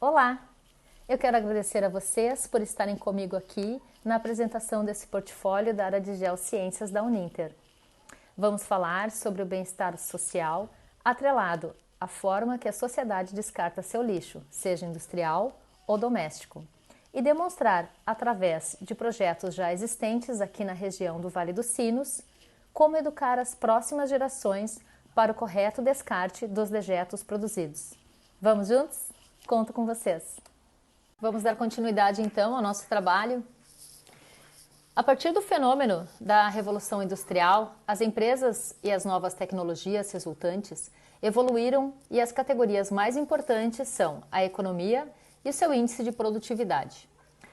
Olá! Eu quero agradecer a vocês por estarem comigo aqui na apresentação desse portfólio da área de Geociências da Uninter. Vamos falar sobre o bem-estar social atrelado à forma que a sociedade descarta seu lixo, seja industrial ou doméstico, e demonstrar, através de projetos já existentes aqui na região do Vale dos Sinos, como educar as próximas gerações para o correto descarte dos dejetos produzidos. Vamos juntos? Conto com vocês! Vamos dar continuidade então ao nosso trabalho. A partir do fenômeno da Revolução Industrial, as empresas e as novas tecnologias resultantes evoluíram e as categorias mais importantes são a economia e o seu índice de produtividade,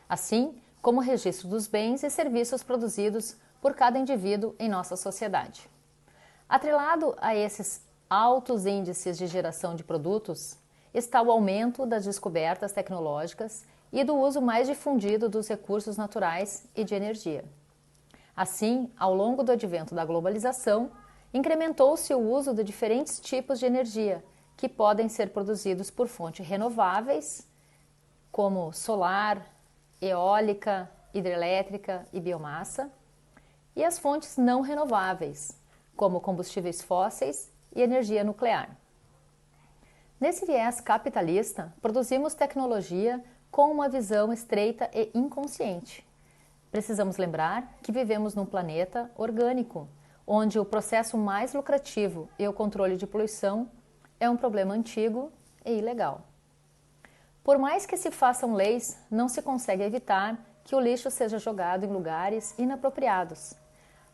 assim como o registro dos bens e serviços produzidos por cada indivíduo em nossa sociedade. Atrelado a esses altos índices de geração de produtos, está o aumento das descobertas tecnológicas e do uso mais difundido dos recursos naturais e de energia. Assim, ao longo do advento da globalização, incrementou-se o uso de diferentes tipos de energia que podem ser produzidos por fontes renováveis, como solar, eólica, hidrelétrica e biomassa, e as fontes não renováveis, como combustíveis fósseis e energia nuclear. Nesse viés capitalista, produzimos tecnologia com uma visão estreita e inconsciente. Precisamos lembrar que vivemos num planeta orgânico, onde o processo mais lucrativo e o controle de poluição é um problema antigo e ilegal. Por mais que se façam leis, não se consegue evitar que o lixo seja jogado em lugares inapropriados.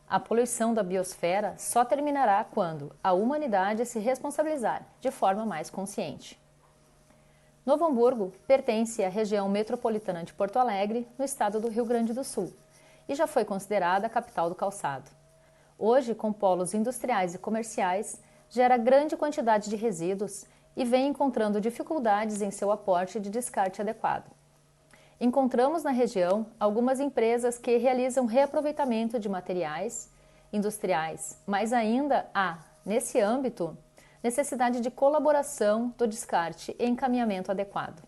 A poluição da biosfera só terminará quando a humanidade se responsabilizar de forma mais consciente. Novo Hamburgo pertence à região metropolitana de Porto Alegre, no estado do Rio Grande do Sul, e já foi considerada a capital do calçado. Hoje, com polos industriais e comerciais, gera grande quantidade de resíduos e vem encontrando dificuldades em seu aporte de descarte adequado. Encontramos na região algumas empresas que realizam reaproveitamento de materiais industriais, mas ainda há, nesse âmbito, necessidade de colaboração do descarte e encaminhamento adequado.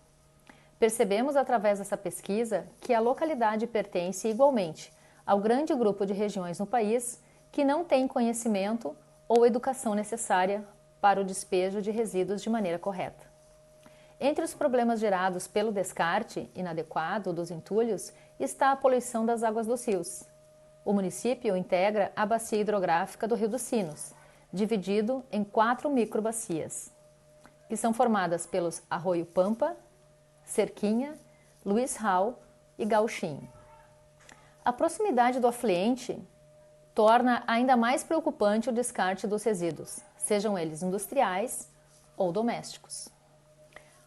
Percebemos através dessa pesquisa que a localidade pertence igualmente ao grande grupo de regiões no país que não tem conhecimento ou educação necessária para o despejo de resíduos de maneira correta. Entre os problemas gerados pelo descarte inadequado dos entulhos está a poluição das águas dos rios. O município integra a bacia hidrográfica do Rio dos Sinos, dividido em 4 microbacias, que são formadas pelos Arroio Pampa, Cerquinha, Luiz Hall e Gauchinho. A proximidade do afluente torna ainda mais preocupante o descarte dos resíduos, sejam eles industriais ou domésticos.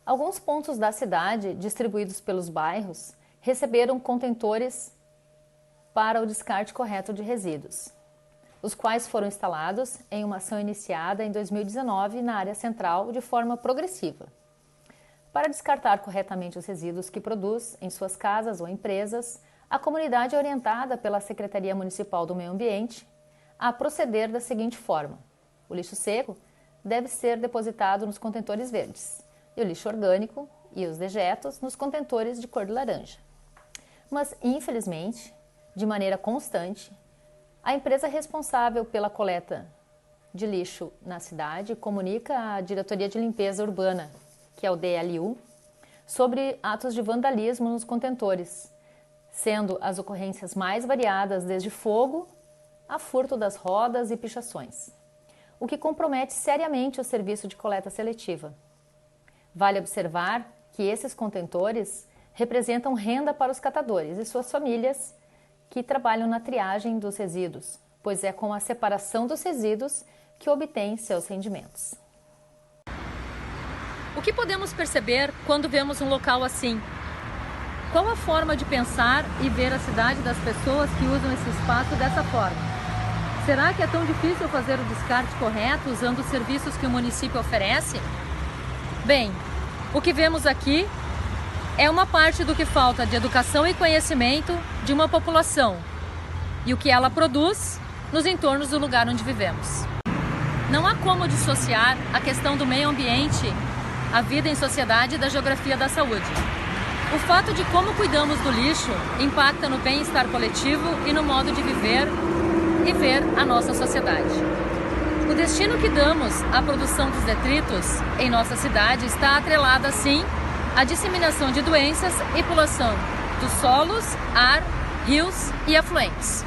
Alguns pontos da cidade, distribuídos pelos bairros, receberam contentores para o descarte correto de resíduos, os quais foram instalados em uma ação iniciada em 2019 na área central de forma progressiva. Para descartar corretamente os resíduos que produz em suas casas ou empresas, a comunidade é orientada pela Secretaria Municipal do Meio Ambiente a proceder da seguinte forma: o lixo seco deve ser depositado nos contentores verdes, e o lixo orgânico e os dejetos nos contentores de cor de laranja. Mas, infelizmente, de maneira constante, a empresa responsável pela coleta de lixo na cidade comunica à Diretoria de Limpeza Urbana, que é o DLU, sobre atos de vandalismo nos contentores, sendo as ocorrências mais variadas desde fogo a furto das rodas e pichações, o que compromete seriamente o serviço de coleta seletiva. Vale observar que esses contentores representam renda para os catadores e suas famílias que trabalham na triagem dos resíduos, pois é com a separação dos resíduos que obtêm seus rendimentos. O que podemos perceber quando vemos um local assim? Qual a forma de pensar e ver a cidade das pessoas que usam esse espaço dessa forma? Será que é tão difícil fazer o descarte correto usando os serviços que o município oferece? Bem, o que vemos aqui é uma parte do que falta de educação e conhecimento de uma população e o que ela produz nos entornos do lugar onde vivemos. Não há como dissociar a questão do meio ambiente a vida em sociedade e da geografia da saúde. O fato de como cuidamos do lixo impacta no bem-estar coletivo e no modo de viver e ver a nossa sociedade. O destino que damos à produção dos detritos em nossa cidade está atrelado, assim, à disseminação de doenças e poluição dos solos, ar, rios e afluentes.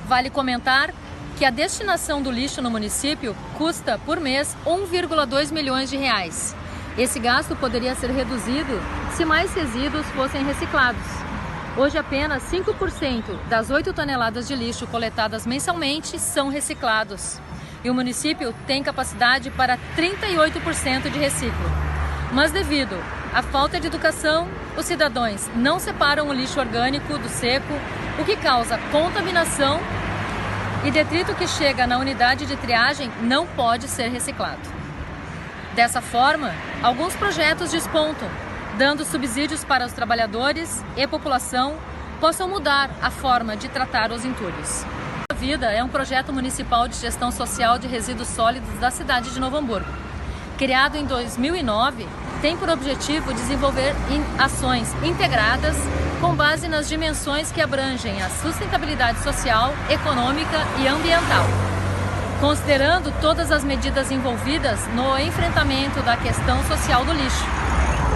Vale comentar que a destinação do lixo no município custa por mês 1,2 milhões de reais. Esse gasto poderia ser reduzido se mais resíduos fossem reciclados. Hoje apenas 5% das 8 toneladas de lixo coletadas mensalmente são reciclados. E o município tem capacidade para 38% de reciclo. Mas devido à falta de educação, os cidadãos não separam o lixo orgânico do seco, o que causa contaminação, e detrito que chega na unidade de triagem não pode ser reciclado. Dessa forma, alguns projetos despontam, dando subsídios para os trabalhadores e população possam mudar a forma de tratar os entulhos. A Vida é um projeto municipal de gestão social de resíduos sólidos da cidade de Novo Hamburgo. Criado em 2009, tem por objetivo desenvolver ações integradas com base nas dimensões que abrangem a sustentabilidade social, econômica e ambiental, considerando todas as medidas envolvidas no enfrentamento da questão social do lixo,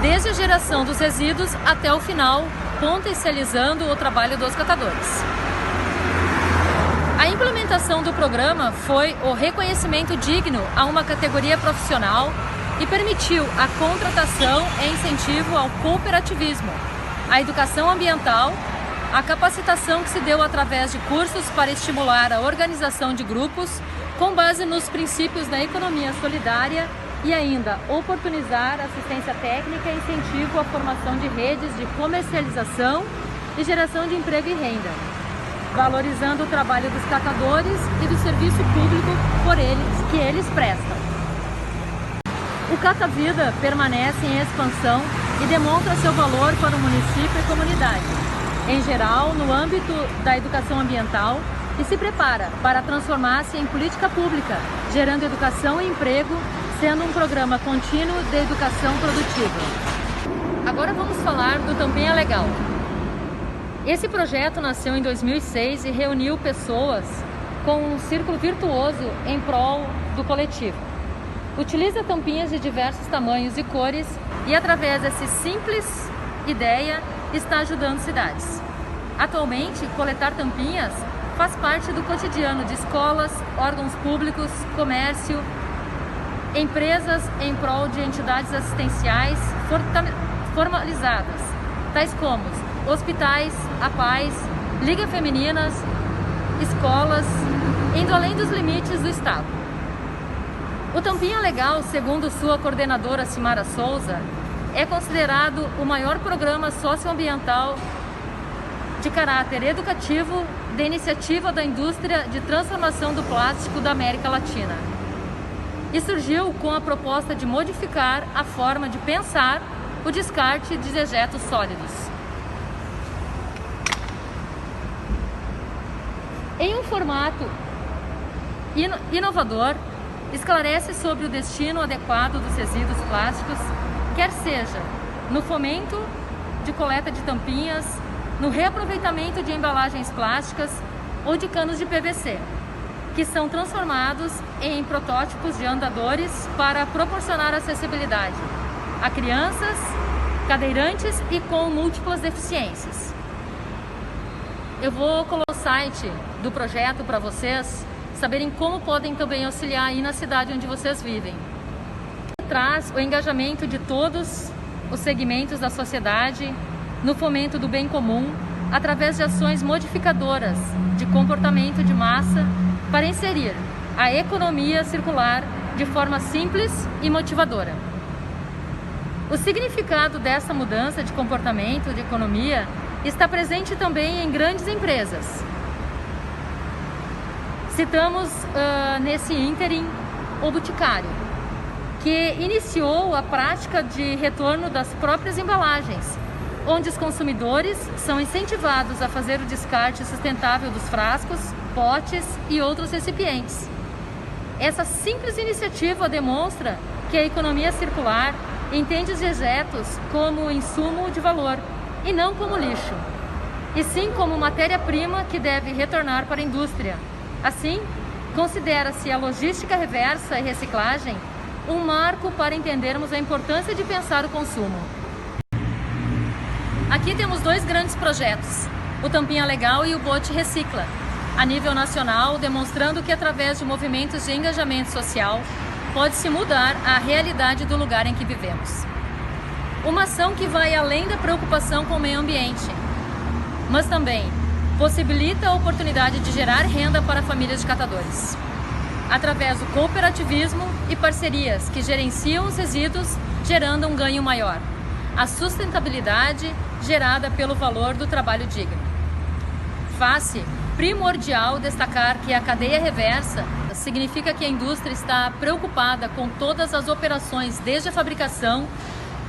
desde a geração dos resíduos até o final, potencializando o trabalho dos catadores. A implementação do programa foi o reconhecimento digno a uma categoria profissional e permitiu a contratação e incentivo ao cooperativismo, a educação ambiental, a capacitação que se deu através de cursos para estimular a organização de grupos com base nos princípios da economia solidária e ainda oportunizar assistência técnica e incentivo à formação de redes de comercialização e geração de emprego e renda, valorizando o trabalho dos catadores e do serviço público que eles prestam. O Cata Vida permanece em expansão e demonstra seu valor para o município e comunidade, em geral no âmbito da educação ambiental, e se prepara para transformar-se em política pública, gerando educação e emprego, sendo um programa contínuo de educação produtiva. Agora vamos falar do Tampinha Legal. Esse projeto nasceu em 2006 e reuniu pessoas com um círculo virtuoso em prol do coletivo. Utiliza tampinhas de diversos tamanhos e cores e, através dessa simples ideia, está ajudando cidades. Atualmente, coletar tampinhas faz parte do cotidiano de escolas, órgãos públicos, comércio, empresas em prol de entidades assistenciais formalizadas, tais como hospitais, APAES, Liga Femininas, escolas, indo além dos limites do Estado. O Tampinha Legal, segundo sua coordenadora Simara Souza, é considerado o maior programa socioambiental de caráter educativo de iniciativa da indústria de transformação do plástico da América Latina. E surgiu com a proposta de modificar a forma de pensar o descarte de dejetos sólidos. Em um formato inovador, esclarece sobre o destino adequado dos resíduos plásticos, quer seja no fomento de coleta de tampinhas, no reaproveitamento de embalagens plásticas ou de canos de PVC, que são transformados em protótipos de andadores para proporcionar acessibilidade a crianças, cadeirantes e com múltiplas deficiências. Eu vou colocar o site do projeto para vocês saberem como podem também auxiliar aí na cidade onde vocês vivem. Traz o engajamento de todos os segmentos da sociedade no fomento do bem comum através de ações modificadoras de comportamento de massa para inserir a economia circular de forma simples e motivadora. O significado dessa mudança de comportamento de economia está presente também em grandes empresas. Citamos nesse ínterim o Boticário, que iniciou a prática de retorno das próprias embalagens, onde os consumidores são incentivados a fazer o descarte sustentável dos frascos, potes e outros recipientes. Essa simples iniciativa demonstra que a economia circular entende os dejetos como insumo de valor e não como lixo, e sim como matéria-prima que deve retornar para a indústria. Assim, considera-se a logística reversa e reciclagem um marco para entendermos a importância de pensar o consumo. Aqui temos dois grandes projetos, o Tampinha Legal e o Bote Recicla, a nível nacional, demonstrando que através de movimentos de engajamento social pode-se mudar a realidade do lugar em que vivemos. Uma ação que vai além da preocupação com o meio ambiente, mas também possibilita a oportunidade de gerar renda para famílias de catadores, através do cooperativismo e parcerias que gerenciam os resíduos, gerando um ganho maior, a sustentabilidade gerada pelo valor do trabalho digno. Faz-se primordial destacar que a cadeia reversa significa que a indústria está preocupada com todas as operações, desde a fabricação,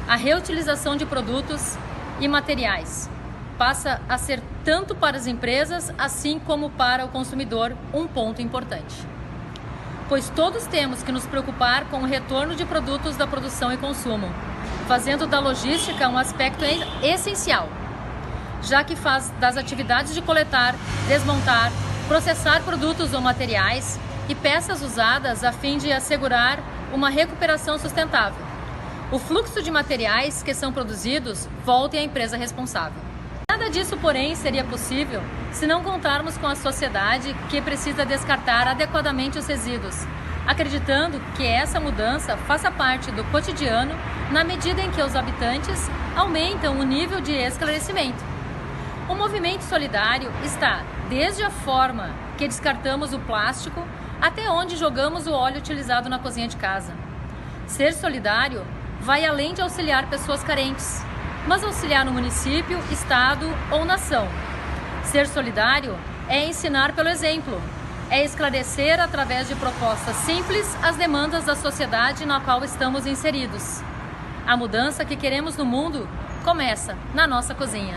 a reutilização de produtos e materiais. Passa a ser tanto para as empresas, assim como para o consumidor, um ponto importante. Pois todos temos que nos preocupar com o retorno de produtos da produção e consumo, fazendo da logística um aspecto essencial, já que faz das atividades de coletar, desmontar, processar produtos ou materiais e peças usadas a fim de assegurar uma recuperação sustentável. O fluxo de materiais que são produzidos volte à empresa responsável. Nada disso, porém, seria possível se não contarmos com a sociedade que precisa descartar adequadamente os resíduos, acreditando que essa mudança faça parte do cotidiano na medida em que os habitantes aumentam o nível de esclarecimento. O movimento solidário está desde a forma que descartamos o plástico até onde jogamos o óleo utilizado na cozinha de casa. Ser solidário vai além de auxiliar pessoas carentes, mas auxiliar no município, estado ou nação. Ser solidário é ensinar pelo exemplo, é esclarecer através de propostas simples as demandas da sociedade na qual estamos inseridos. A mudança que queremos no mundo começa na nossa cozinha.